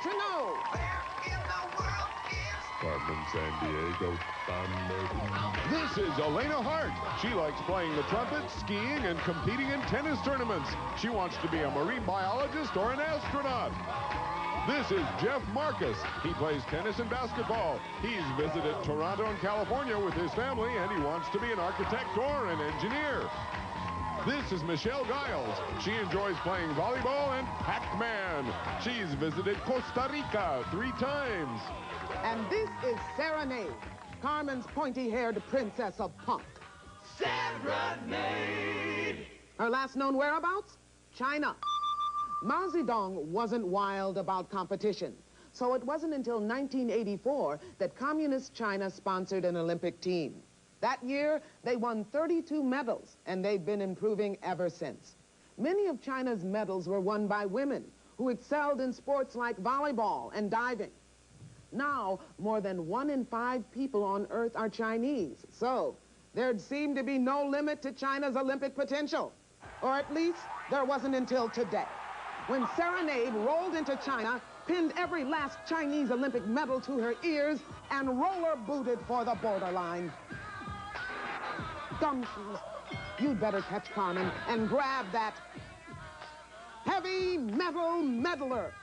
to know. Carmen Sandiego. This is Elena Hart. She likes playing the trumpet, skiing, and competing in tennis tournaments. She wants to be a marine biologist or an astronaut. This is Jeff Marcus. He plays tennis and basketball. He's visited Toronto and California with his family, and he wants to be an architect or an engineer. This is Michelle Giles. She enjoys playing volleyball and Pac-Man. She's visited Costa Rica 3 times. And this is Nade, Carmen's pointy-haired princess of punk. Nade. Her last known whereabouts? China. Mao Zedong wasn't wild about competition, so it wasn't until 1984 that Communist China sponsored an Olympic team. That year, they won 32 medals, and they've been improving ever since. Many of China's medals were won by women who excelled in sports like volleyball and diving. Now, more than 1 in 5 people on Earth are Chinese, so there'd seem to be no limit to China's Olympic potential. Or at least, there wasn't until today, when Nade rolled into China, pinned every last Chinese Olympic medal to her ears, and roller-booted for the borderline. Gumshoes, you'd better catch Carmen and grab that heavy metal meddler.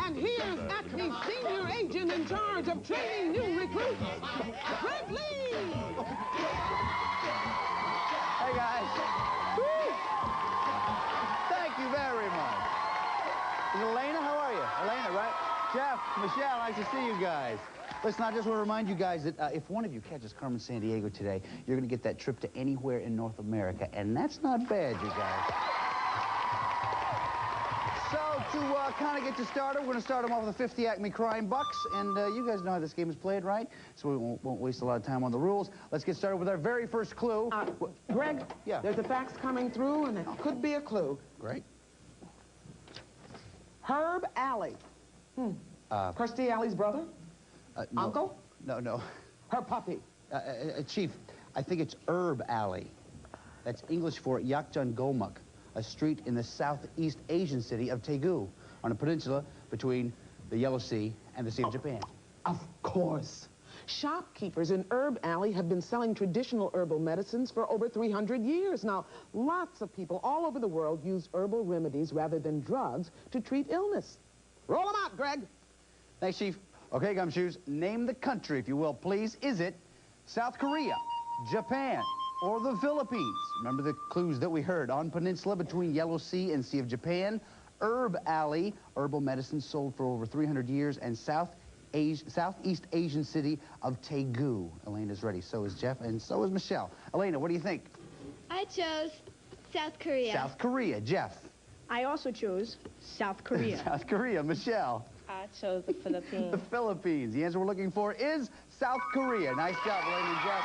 And here's ACME's senior agent in charge of training new recruits, Fred Lee. Hey, guys. Woo. Thank you very much. Is Elena, how are you? Elena, right? Jeff, Michelle, nice to see you guys. Listen, I just want to remind you guys that if one of you catches Carmen Sandiego today, you're going to get that trip to anywhere in North America, and that's not bad, you guys. So, to kind of get you started, we're going to start them off with the 50 ACME crime bucks, and you guys know how this game is played, right? So we won't waste a lot of time on the rules. Let's get started with our very first clue. Greg, yeah. There's a fax coming through, and it could be a clue. Great. Herb Alley. Kirstie Alley's brother? No. Uncle? No. Her puppy? Chief, I think it's Herb Alley. That's English for Yakjungomuk, a street in the Southeast Asian city of Daegu, on a peninsula between the Yellow Sea and the Sea of Japan. Of course. Shopkeepers in Herb Alley have been selling traditional herbal medicines for over 300 years. Now, lots of people all over the world use herbal remedies rather than drugs to treat illness. Roll them out, Greg. Thanks, Chief. Okay, Gumshoes, name the country, if you will, please. Is it South Korea, Japan, or the Philippines? Remember the clues that we heard. On peninsula between Yellow Sea and Sea of Japan, Herb Alley, herbal medicine sold for over 300 years, and Southeast Asian city of Daegu. Elena's ready. So is Jeff, and so is Michelle. Elena, what do you think? I chose South Korea. South Korea. Jeff? I also chose South Korea. South Korea. Michelle? I chose the Philippines. The Philippines. The answer we're looking for is South Korea. Nice job, Elena and Jeff.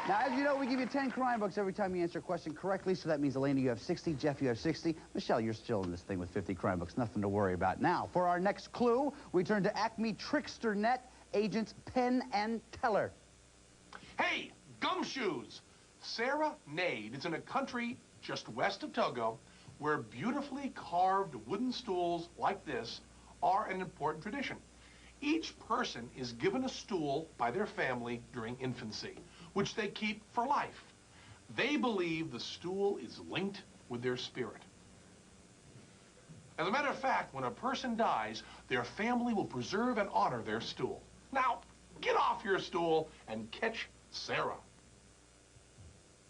Now, as you know, we give you 10 crime books every time you answer a question correctly, so that means, Elena, you have 60, Jeff, you have 60. Michelle, you're still in this thing with 50 crime books. Nothing to worry about. Now, for our next clue, we turn to ACME Trickster Net agents Penn and Teller. Hey, Gumshoes! Sarah Nade is in a country just west of Togo where beautifully carved wooden stools like this are an important tradition. Each person is given a stool by their family during infancy, which they keep for life. They believe the stool is linked with their spirit. As a matter of fact, when a person dies, their family will preserve and honor their stool. Now, get off your stool and catch Sarah.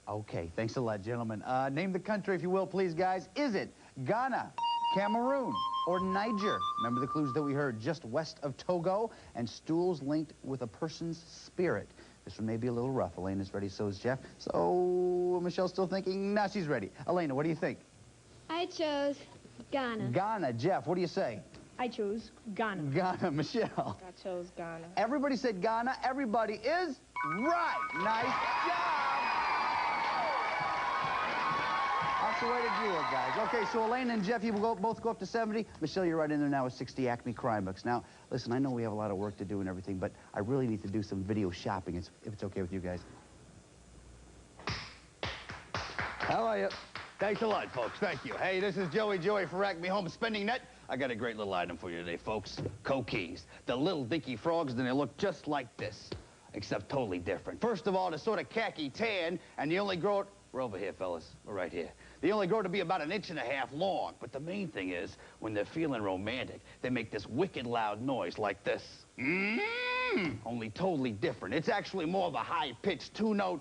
Okay, thanks a lot, gentlemen. Name the country, if you will, please, guys. Is it Ghana, Cameroon, or Niger? Remember the clues that we heard, just west of Togo, and stools linked with a person's spirit. This one may be a little rough. Elena's ready, so is Jeff. So, Michelle's still thinking? No, she's ready. Elena, what do you think? I chose Ghana. Ghana. Jeff, what do you say? I chose Ghana. Ghana. Michelle? I chose Ghana. Everybody said Ghana. Everybody is right. Nice job. That's the way to do it, guys. Okay, so Elena and Jeff, you will both go up to 70. Michelle, you're right in there now with 60 ACME crime books. Now, listen, I know we have a lot of work to do and everything, but I really need to do some video shopping, if it's okay with you guys. tell you. Thanks a lot, folks. Thank you. Hey, this is Joey for ACME Home Spending Net. I got a great little item for you today, folks. Coquis. The little dinky frogs, and they look just like this, except totally different. First of all, they're sort of khaki tan, and you only grow it... We're over here, fellas. We're right here. They only grow to be about 1.5 inches long. But the main thing is, when they're feeling romantic, they make this wicked loud noise like this. Only totally different. It's actually more of a high-pitched two-note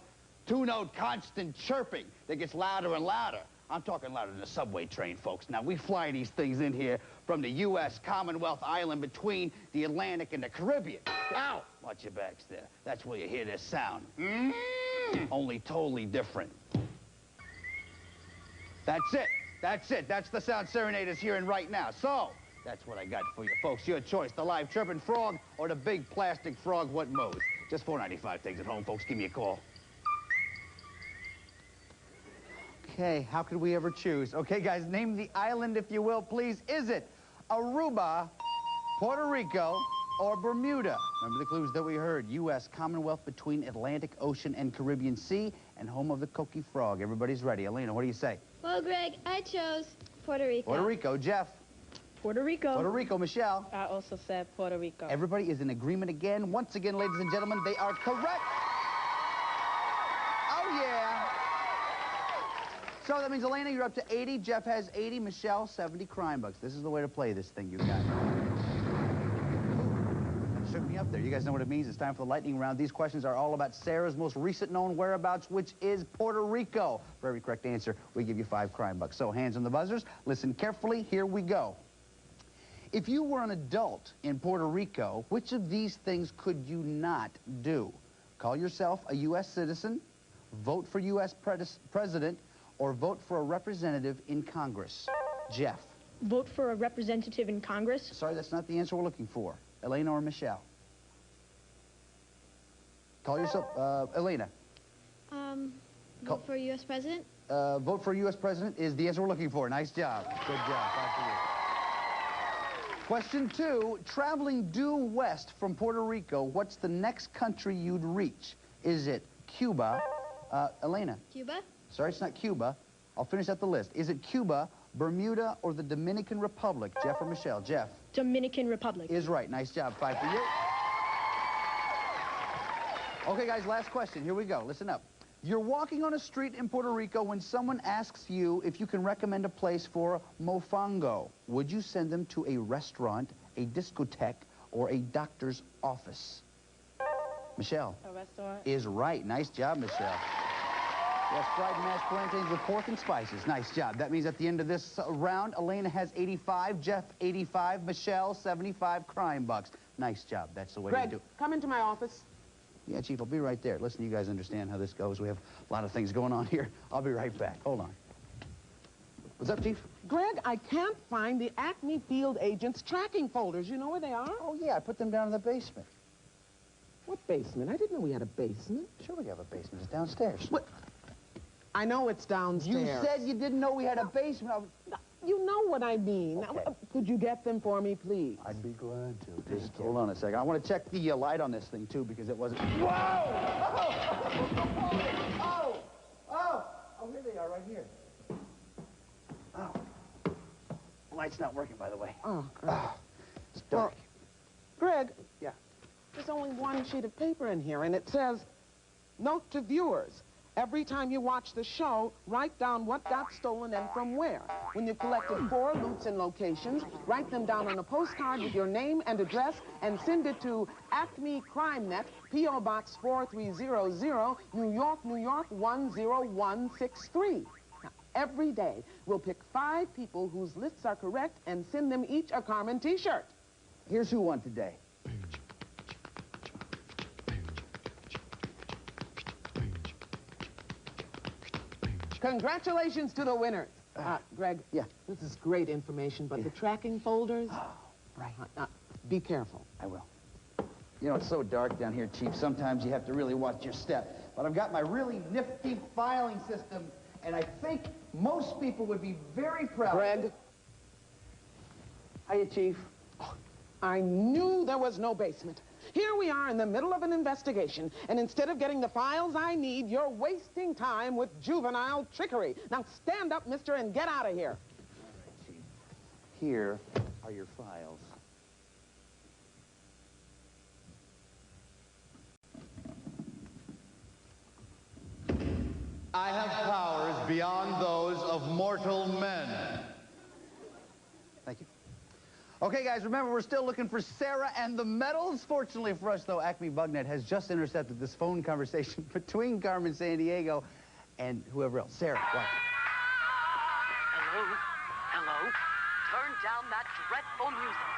constant chirping that gets louder and louder. I'm talking louder than a subway train, folks. Now, we fly these things in here from the U.S. Commonwealth Island between the Atlantic and the Caribbean. Ow! Watch your backs there. That's where you hear this sound. Only totally different. That's it. That's it. That's the sound Serenade is hearing right now. So, that's what I got for you, folks. Your choice, the live chirping frog or the big plastic frog what mows. Just $4.95. Takes it home, folks. Give me a call. Okay, how could we ever choose? Okay, guys, name the island, if you will, please. Is it Aruba, Puerto Rico, or Bermuda? Remember the clues that we heard. U.S. Commonwealth between Atlantic Ocean and Caribbean Sea, and home of the coqui frog. Everybody's ready. Elena, what do you say? Well, Greg, I chose Puerto Rico. Puerto Rico. Jeff? Puerto Rico. Puerto Rico. Michelle? I also said Puerto Rico. Everybody is in agreement again. Once again, ladies and gentlemen, they are correct. Oh, yeah. So that means, Elena, you're up to 80. Jeff has 80. Michelle, 70 crime bucks. This is the way to play this thing, you guys. Shook me up there. You guys know what it means. It's time for the lightning round. These questions are all about Sarah's most recent known whereabouts, which is Puerto Rico. For every correct answer, we give you 5 crime bucks. So hands on the buzzers. Listen carefully. Here we go. If you were an adult in Puerto Rico, which of these things could you not do? Call yourself a U.S. citizen, vote for U.S. president, or vote for a representative in Congress? Jeff? Vote for a representative in Congress? Sorry, that's not the answer we're looking for. Elena or Michelle? Call yourself, Elena. Vote for U.S. president? Vote for U.S. president is the answer we're looking for. Nice job. Good job. Back to you. Question 2, traveling due west from Puerto Rico, what's the next country you'd reach? Is it Cuba? Elena? Cuba? Sorry, it's not Cuba. I'll finish out the list. Is it Cuba, Bermuda, or the Dominican Republic? Jeff or Michelle? Jeff? Dominican Republic. Is right. Nice job. 5 for you. Okay, guys, last question. Here we go. Listen up. You're walking on a street in Puerto Rico when someone asks you if you can recommend a place for mofongo. Would you send them to a restaurant, a discotheque, or a doctor's office? Michelle? A restaurant. Is right. Nice job, Michelle. Yes, fried mashed plantains with pork and spices. Nice job. That means at the end of this round, Elena has 85, Jeff 85, Michelle 75 crime bucks. Nice job. That's the way Greg, to do it. come into my office. Yeah, Chief, I'll be right there. Listen, you guys understand how this goes. We have a lot of things going on here. I'll be right back. Hold on. What's up, Chief? Greg, I can't find the ACME field agent's tracking folders. You know where they are? Oh, yeah, I put them down in the basement. What basement? I didn't know we had a basement. Sure we have a basement. It's downstairs. What? I know it's downstairs. You said you didn't know we had a basement. You know what I mean. Okay. Could you get them for me, please? I'd be glad to. Just hold on a second. I want to check the light on this thing, too, because it wasn't... Whoa! Oh, here they are, right here. Oh. The light's not working, by the way. Oh, Greg. It's dark. Greg. Yeah. There's only one sheet of paper in here, and it says, note to viewers. Every time you watch the show, write down what got stolen and from where. When you've collected 4 loots and locations, write them down on a postcard with your name and address and send it to ACME Crime Net, P.O. Box 4300, New York, New York 10163. Now, every day, we'll pick 5 people whose lists are correct and send them each a Carmen t-shirt. Here's who won today. Congratulations to the winners. Greg, Yeah. This is great information, but the tracking folders, Right. be careful. I will. You know, it's so dark down here, Chief. Sometimes you have to really watch your step. But I've got my really nifty filing system, and I think most people would be very proud. Greg. Hiya, Chief. I knew there was no basement. Here we are in the middle of an investigation, and instead of getting the files I need, you're wasting time with juvenile trickery. Now stand up, mister, and get out of here. Here are your files. I have powers beyond those of mortal men. Thank you. Okay, guys, remember, we're still looking for Sarah and the medals. Fortunately for us, though, ACME BugNet has just intercepted this phone conversation between Carmen Sandiego and whoever else. Sarah, what? Hello? Hello? Turn down that dreadful music.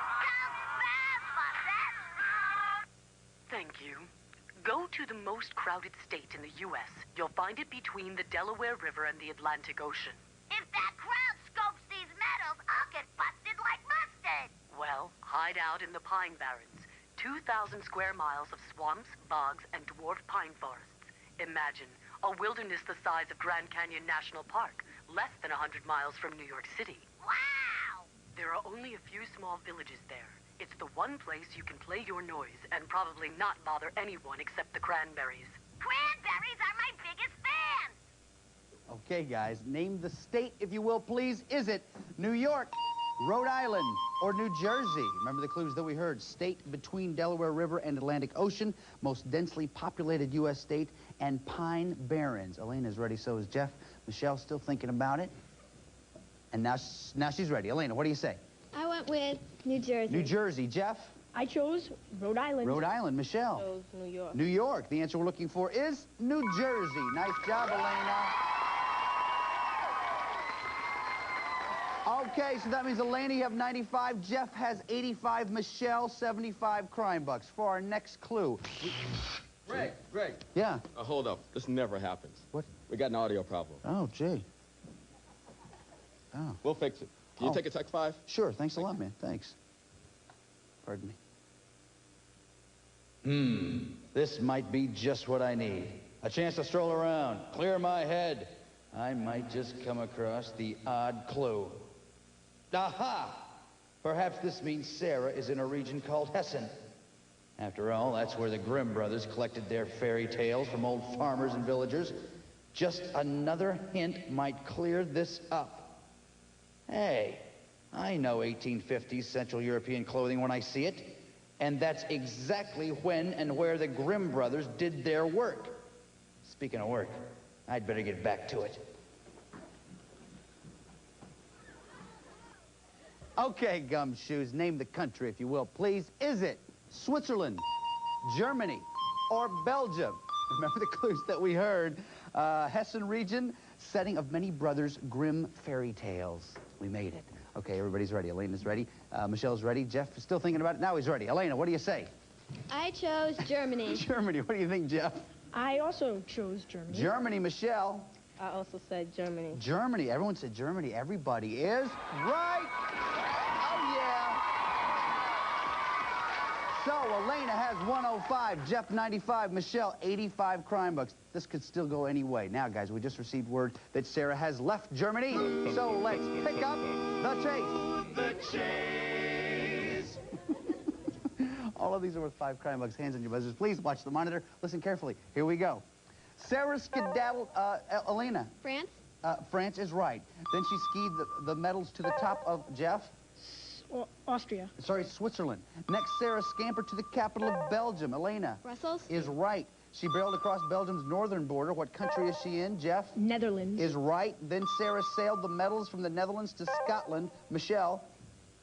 Thank you. Go to the most crowded state in the U.S. You'll find it between the Delaware River and the Atlantic Ocean. If that crowd scopes these medals, I'll get busted like mustard. Well, hide out in the Pine Barrens. 2,000 square miles of swamps, bogs, and dwarf pine forests. Imagine a wilderness the size of Grand Canyon National Park, less than 100 miles from New York City. Wow! There are only a few small villages there. It's the one place you can play your noise and probably not bother anyone except the Cranberries. Cranberries are my biggest fans. Okay, guys, name the state, if you will, please. Is it New York, Rhode Island, or New Jersey? Remember the clues that we heard. State between Delaware River and Atlantic Ocean, most densely populated U.S. state, and Pine Barrens. Elena's ready, so is Jeff. Michelle's still thinking about it. And now she's ready. Elena, what do you say? I went with New Jersey. New Jersey. Jeff? I chose Rhode Island. Rhode Island. Michelle? Chose New York. New York. The answer we're looking for is New Jersey. Nice job, Elena. Okay, so that means Elena, you have 95. Jeff has 85. Michelle, 75 crime bucks. For our next clue. Greg. Yeah. Hold up. This never happens. What? We got an audio problem. Oh, gee. Oh. We'll fix it. Can you take a Tech 5? Sure. Thanks a lot, man. Thanks. Pardon me. This might be just what I need. A chance to stroll around, clear my head. I might just come across the odd clue. Aha! Perhaps this means Sarah is in a region called Hessen. After all, that's where the Grimm brothers collected their fairy tales from old farmers and villagers. Just another hint might clear this up. Hey, I know 1850s Central European clothing when I see it. And that's exactly when and where the Grimm brothers did their work. Speaking of work, I'd better get back to it. Okay, Gumshoes, name the country, if you will, please. Is it Switzerland, Germany, or Belgium? Remember the clues that we heard. Hessen region, setting of many brothers Grimm fairy tales. We made it. Okay, everybody's ready. Elena's ready. Michelle's ready. Jeff is still thinking about it. Now he's ready. Elena, what do you say? I chose Germany. Germany. What do you think, Jeff? I also chose Germany. Germany. Michelle? I also said Germany. Germany. Everyone said Germany. Everybody is right. Oh, yeah. So, Elena has 105, Jeff 95, Michelle 85 crime bucks. This could still go any way. Now, guys, we just received word that Sarah has left Germany, so let's pick up the chase. The chase. All of these are worth 5 crime bucks. Hands on your buzzers. Please watch the monitor. Listen carefully. Here we go. Sarah skedaddled, Elena. France? France is right. Then she skied the medals to the top of Jeff. Austria. Sorry, Switzerland. Next, Sarah scampered to the capital of Belgium. Elena. Brussels? Is right. She barreled across Belgium's northern border. What country is she in, Jeff? Netherlands. Is right. Then Sarah sailed the medals from the Netherlands to Scotland. Michelle.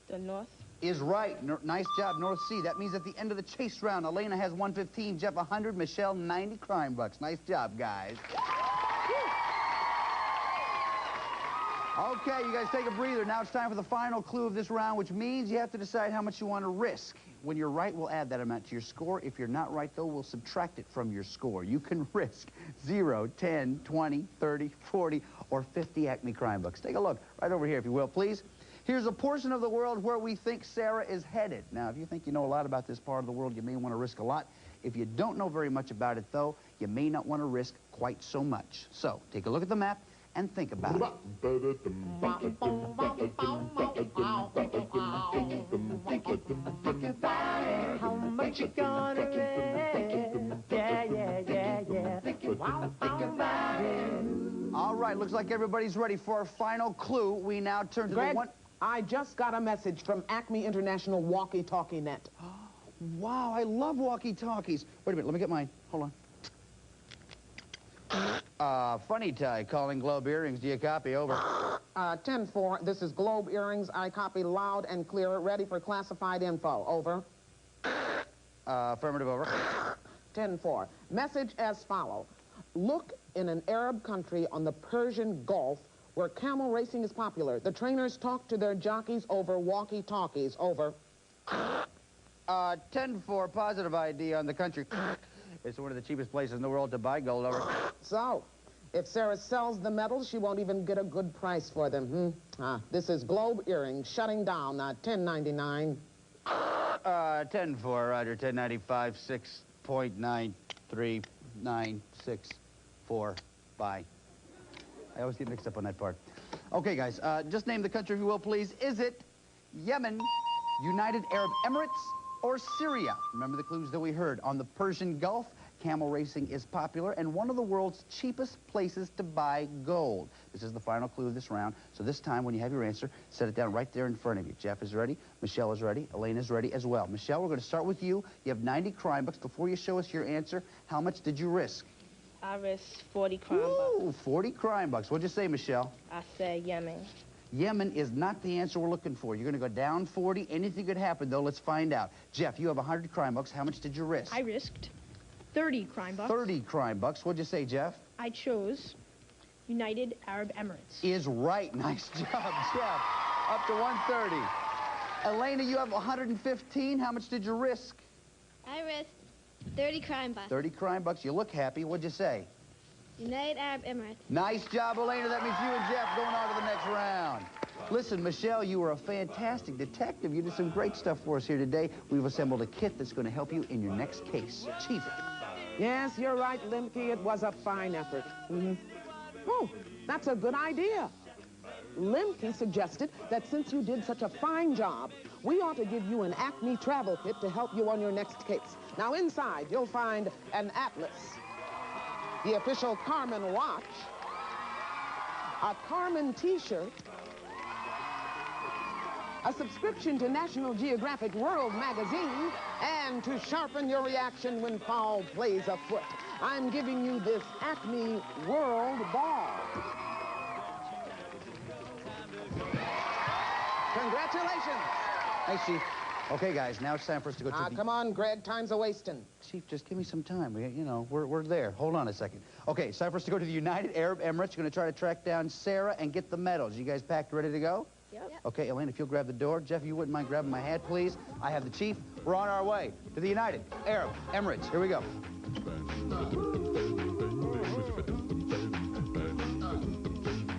The North. Is right. Nice job, North Sea. That means at the end of the chase round, Elena has 115, Jeff 100, Michelle 90 crime bucks. Nice job, guys. Okay, you guys take a breather. Now it's time for the final clue of this round, which means you have to decide how much you want to risk. When you're right, we'll add that amount to your score. If you're not right, though, we'll subtract it from your score. You can risk 0, 10, 20, 30, 40, or 50 ACME crime bucks. Take a look right over here, if you will, please. Here's a portion of the world where we think Sarah is headed. Now, if you think you know a lot about this part of the world, you may want to risk a lot. If you don't know very much about it, though, you may not want to risk quite so much. So, take a look at the map and think about it. How much you gonna bet? Yeah, yeah, yeah, yeah. Think about it. All right, looks like everybody's ready for our final clue. We now turn to Greg, the one... I just got a message from ACME International Walkie-Talkie Net. Wow, I love walkie-talkies. Wait a minute, let me get mine. Hold on. Funny tie, calling Globe Earrings. Do you copy? Over. 10-4, this is Globe Earrings. I copy loud and clear, ready for classified info. Over. Affirmative, over. 10-4, message as follow. Look in an Arab country on the Persian Gulf where camel racing is popular. The trainers talk to their jockeys over walkie-talkies. Over. 10-4, positive ID on the country. It's one of the cheapest places in the world to buy gold. Over. So, if Sarah sells the medals, she won't even get a good price for them. This is Globe Earrings shutting down 1099. 10-4, Roger. 1095, 6.93964. Bye. I always get mixed up on that part. Okay, guys, just name the country, if you will, please. Is it Yemen, United Arab Emirates, or Syria? Remember the clues that we heard. On the Persian Gulf, camel racing is popular and one of the world's cheapest places to buy gold. This is the final clue of this round. So this time, when you have your answer, set it down right there in front of you. Jeff is ready. Michelle is ready. Elaine is ready as well. Michelle, we're going to start with you. You have 90 crime bucks. Before you show us your answer, how much did you risk? I risked 40 crime bucks. Ooh, 40 crime bucks. What'd you say, Michelle? I said Yemen. Yemen is not the answer we're looking for. You're going to go down 40. Anything could happen, though. Let's find out. Jeff, you have 100 crime bucks. How much did you risk? I risked 30 crime bucks. 30 crime bucks. What'd you say, Jeff? I chose United Arab Emirates. Is right. Nice job, Jeff. Up to 130. Elena, you have 115. How much did you risk? I risked 30 crime bucks. 30 crime bucks. You look happy. What'd you say? United Arab Emirates. Nice job, Elena. That means you and Jeff going on to the next round. Listen, Michelle, you were a fantastic detective. You did some great stuff for us here today. We've assembled a kit that's going to help you in your next case. Chief. Yes, you're right, Limke. It was a fine effort. Oh, that's a good idea. Limke suggested that since you did such a fine job, we ought to give you an ACME travel kit to help you on your next case. Now, inside, you'll find an atlas, the official Carmen watch, a Carmen t-shirt, a subscription to National Geographic World magazine, and to sharpen your reaction when foul plays afoot, I'm giving you this ACME World Ball. Congratulations. Thanks, Chief. Okay, guys, now it's time for us to go to the... Come on, Greg, time's a-wasting. Chief, just give me some time. We're there. Hold on a second. Okay, it's time for us to go to the United Arab Emirates. You're going to try to track down Sarah and get the medals. You guys packed, ready to go? Yep. Okay, Elaine, if you'll grab the door. Jeff, you wouldn't mind grabbing my hat, please. I have the Chief. We're on our way to the United Arab Emirates. Here we go.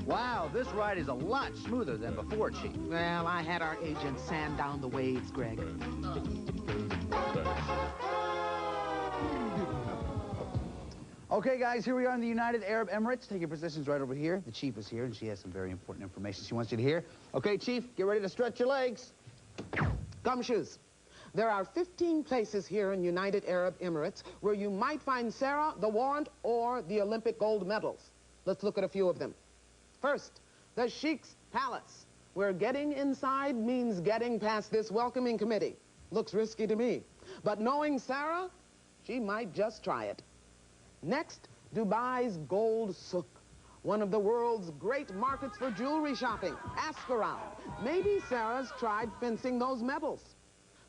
Wow, this ride is a lot smoother than before, Chief. Well, I had our agent sand down the waves, Greg. Okay, guys, here we are in the United Arab Emirates. Take your positions right over here. The Chief is here, and she has some very important information she wants you to hear. Okay, Chief, get ready to stretch your legs. Gumshoes. There are 15 places here in United Arab Emirates where you might find Sarah, the warrant, or the Olympic gold medals. Let's look at a few of them. First, the Sheikh's Palace, where getting inside means getting past this welcoming committee. Looks risky to me. But knowing Sarah, she might just try it. Next, Dubai's Gold Souk, one of the world's great markets for jewelry shopping. Ask around. Maybe Sarah's tried fencing those medals.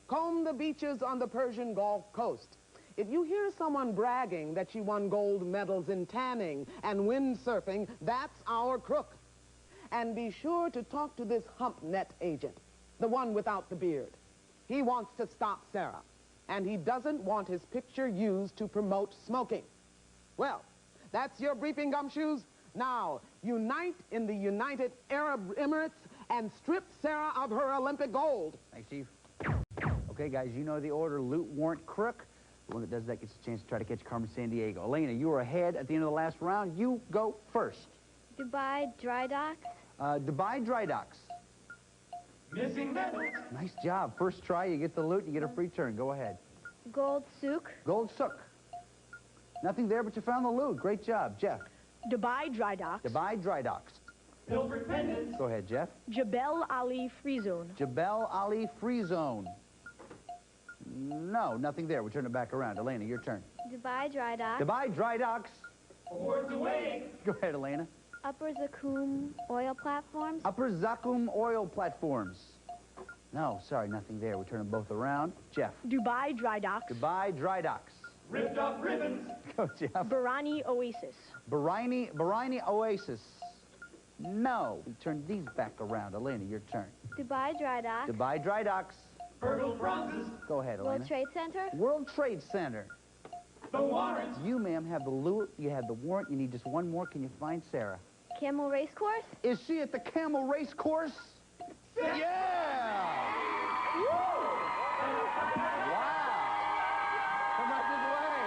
Comb the beaches on the Persian Gulf Coast. If you hear someone bragging that she won gold medals in tanning and windsurfing, that's our crook. And be sure to talk to this hump net agent, the one without the beard. He wants to stop Sarah, and he doesn't want his picture used to promote smoking. Well, that's your briefing, Gumshoes. Now, unite in the United Arab Emirates and strip Sarah of her Olympic gold. Thanks, Chief. Okay, guys, you know the order. Loot, warrant, crook. The one that does that gets a chance to try to catch Carmen Sandiego. Elena, you were ahead at the end of the last round. You go first. Dubai Dry Docks. Dubai Dry Docks. Missing medals. Nice job. First try, you get the loot, you get a free turn. Go ahead. Gold Souk. Gold Souk. Nothing there, but you found the loot. Great job, Jeff. Dubai Dry Docks. Dubai Dry Docks. Pilfered pendants. Go ahead, Jeff. Jebel Ali Free Zone. Jebel Ali Free Zone. No, nothing there. We turn it back around. Elena, your turn. Dubai Dry Docks. Dubai Dry Docks. Awards away. Go ahead, Elena. Upper Zakum Oil Platforms. Upper Zakum Oil Platforms. No, sorry, nothing there. We turn them both around. Jeff. Dubai Dry Docks. Dubai Dry Docks. Ripped up ribbons. Go, Jeff. Barani Oasis. Barani Oasis. No, we turn these back around. Elena, your turn. Dubai Dry Docks. Dubai Dry Docks. Hurdle bronzes. Go ahead, Elena. World Trade Center. World Trade Center. The warrant. You, ma'am, have the loot. You have the warrant. You need just one more. Can you find Sarah? Camel Race Course. Is she at the Camel Race Course? Yeah! Wow! Come right this way.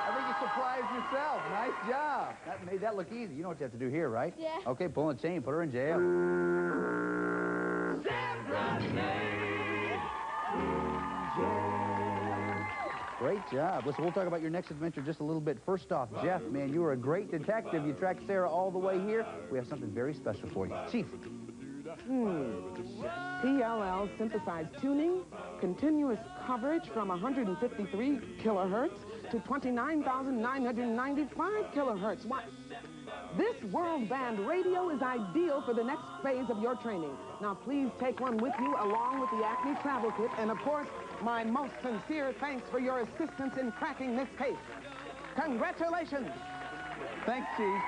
I think you surprised yourself. Nice job. That made that look easy. You know what you have to do here, right? Yeah. Okay, pull the chain. Put her in jail. Great job. Listen, we'll talk about your next adventure just a little bit. First off, Jeff, man, you were a great detective. You tracked Sarah all the way here. We have something very special for you. Chief. PLL synthesized tuning, continuous coverage from 153 kilohertz to 29,995 kilohertz. What? This world band radio is ideal for the next phase of your training. Now, please take one with you along with the ACME travel kit, and of course, my most sincere thanks for your assistance in cracking this case. Congratulations. Thanks, Chief.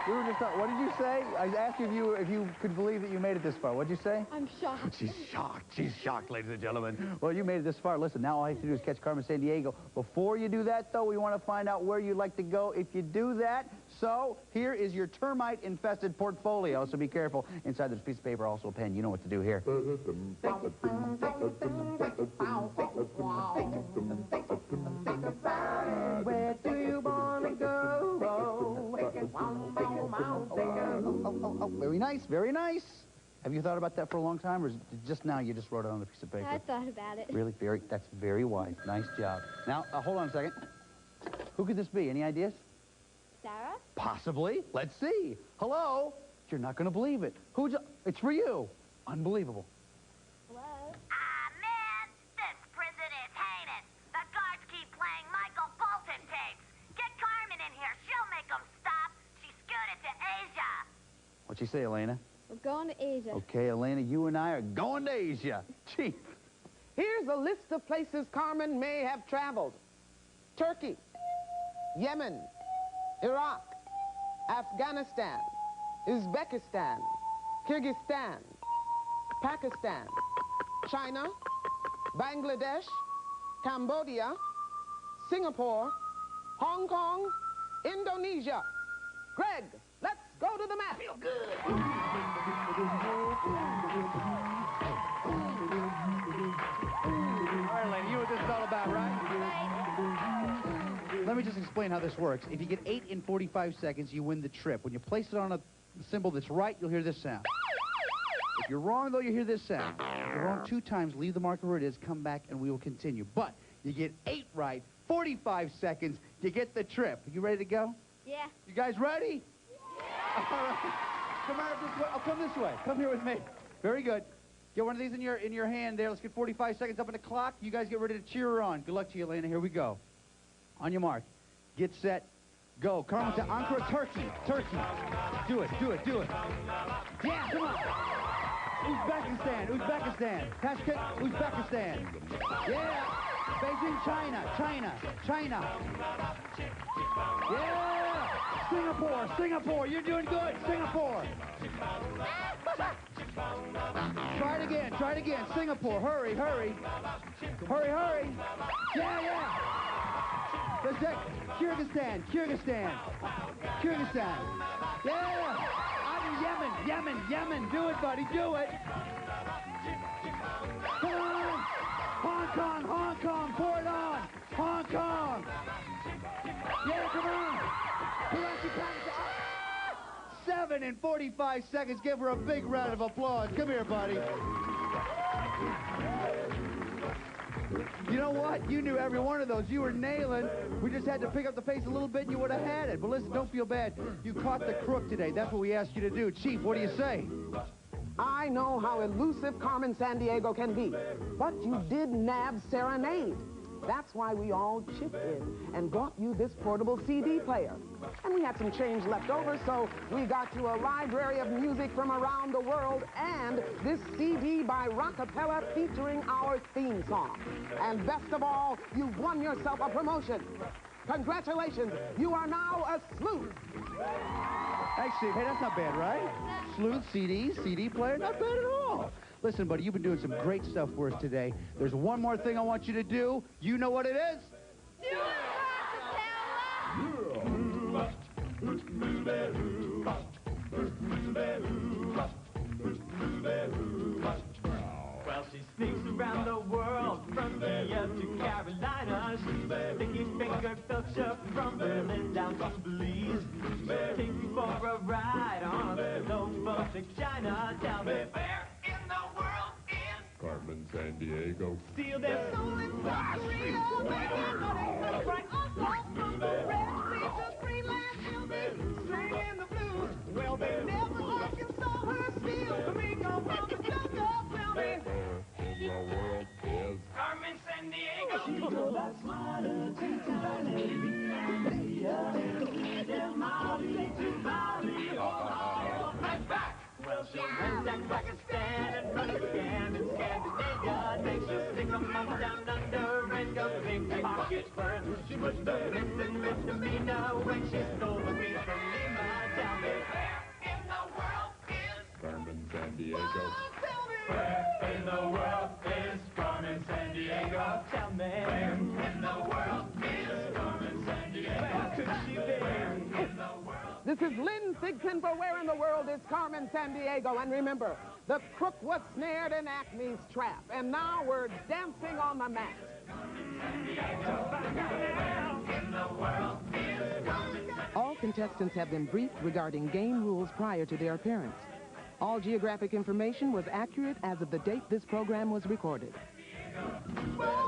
We were just talking. What did you say? I asked you if you could believe that you made it this far. What did you say? I'm shocked. She's shocked. She's shocked, ladies and gentlemen. Well, you made it this far. Listen, now all you have to do is catch Carmen Sandiego. Before you do that, though, we want to find out where you'd like to go if you do that. So here is your termite-infested portfolio, so be careful. Inside this piece of paper, also a pen. You know what to do here. Where do you want to go? Very nice, very nice. Have you thought about that for a long time, or is it just now you just wrote it on a piece of paper? I thought about it. Really, that's very wise. Nice job. Now, hold on a second. Who could this be? Any ideas? Sarah? Possibly. Let's see. Hello? You're not going to believe it. It's for you. Unbelievable. Hello? Man, this prison is heinous. The guards keep playing Michael Bolton tapes. Get Carmen in here. She'll make them stop. She scooted to Asia. What'd you say, Elena? We're going to Asia. Okay, Elena, you and I are going to Asia. Chief. Here's a list of places Carmen may have traveled. Turkey, Yemen, Iraq, Afghanistan, Uzbekistan, Kyrgyzstan, Pakistan, China, Bangladesh, Cambodia, Singapore, Hong Kong, Indonesia. Greg, let's go to the map. Feel good. All right, Elena, you know what this is all about, right? Let me just explain how this works. If you get 8 in 45 seconds, you win the trip. When you place it on a symbol that's right, you'll hear this sound. If you're wrong, though, you hear this sound. If you're wrong 2 times, leave the marker where it is, come back, and we will continue. But you get 8 right, 45 seconds, you get the trip. Are you ready to go? Yeah. You guys ready? Yeah. All right. Come out this way. Oh, come this way. Come here with me. Very good. Get one of these in your hand there. Let's get 45 seconds up on the clock. You guys get ready to cheer her on. Good luck to you, Elena. Here we go. On your mark. Get set. Go. Carmen to Ankara, Turkey. Turkey. Do it. Do it. Do it. Yeah, come on. Uzbekistan. Uzbekistan. Tashkent, Uzbekistan. Yeah. Beijing, China. China. China. Yeah. Singapore. Singapore. You're doing good. Singapore. Try it again. Try it again. Singapore. Hurry. Hurry. Hurry. Hurry. Yeah. Yeah. Let's check. Kyrgyzstan. Kyrgyzstan. Kyrgyzstan. Yeah. Yemen. Yemen. Yemen. Do it, buddy. Do it. Come on. Hong Kong. Hong Kong. Pour it on. Hong Kong. Yeah, come on. Karachi, Pakistan. 7 in 45 seconds. Give her a big round of applause. Come here, buddy. You know what? You knew every one of those. You were nailing. We just had to pick up the pace a little bit and you would have had it. But listen, don't feel bad. You caught the crook today. That's what we asked you to do. Chief, what do you say? I know how elusive Carmen Sandiego can be, but you did nab Sarah Nade. That's why we all chipped in and brought you this portable CD player. And we had some change left over, so we got you a library of music from around the world and this CD by Rockapella featuring our theme song. And best of all, you've won yourself a promotion. Congratulations, you are now a sleuth. Actually, hey, that's not bad, right? Sleuth, CD player, not bad at all. Listen, buddy, you've been doing some great stuff for us today. There's one more thing I want you to do. You know what it is? Well, she sneaks around the world from India to Carolina. She's a sticky-fingered filcher from Berlin down to Belize. She'll take you for a ride on the slow boat to China. Tell me where in the world is Carmen Sandiego. Steal their soul in South Korea. Where they're running right off from the Red Sea to Greenland. Till they sing in the blues. Well, they never Arkansas her steal. Rico from the jungle. Tell me In the world is Carmen Sandiego. She goes back smarter to Valley. Right back. Well, she'll ransack Pakistan and Pakistan and Scandinavia. Then she'll stick 'em up down under and go big pockets first. She was the missing misdemeanor when she stole the beat from Lima. Tell me where in the world is Carmen Sandiego. where in the world is Carmen Sandiego? Tell me where in the world is Carmen Sandiego? Where could she be? Where in the world? This is Lynn Thigpen for Where in the World is Carmen Sandiego. And remember, the crook was snared in ACME's trap. And now we're dancing on the mat. All contestants have been briefed regarding game rules prior to their appearance. All geographic information was accurate as of the date this program was recorded. Whoa!